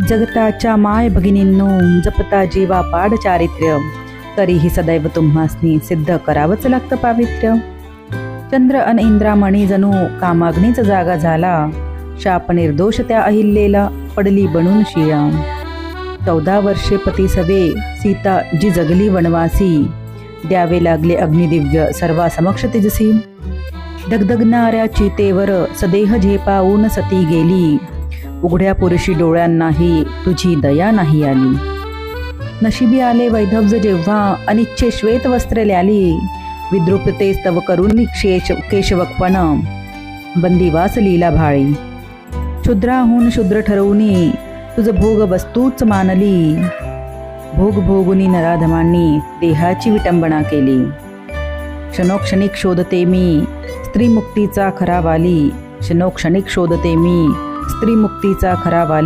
जगताच्या माय भगिनींनो, जपता जीवा पाड चारित्र्य, तरीही सदैव तुम्हासनी सिद्ध करावंच लागतं पावित्र्य. चंद्र अन इंद्रामणी जणू कामाग्नीच जागा झाला, शाप निर्दोष त्या अहिल्येला पडली बनून शिळा. 14 वर्षे पती सवे सीता जी जगली वनवासी, द्यावे लागले अग्निदिव्य सर्वासमक्ष तेजसी. दगदगणाऱ्या चितेवर सदेह झेपावून सती गेली, उघड्या पुरुषी डोळ्यांनाही तुझी दया नाही आली. नशिबी आले वैधव्य जेव्हा अनिच्छे श्वेत वस्त्र ल्याली, विद्रुपते स्तव करून केशवक्पन बंदिवास लीला भाळी. क्षुद्राहून शूद्र ठरवूनी तुझ भोग वस्तूच मानली, भोग भोगुनी नराधमांनी देहाची विटंबना केली. क्षणोक्षणिक शोधते मी स्त्रीमुक्तीचा खरा वाली, क्षणोक्षणिक शोधते मी स्त्रीमुक्तीचा खरा वाली.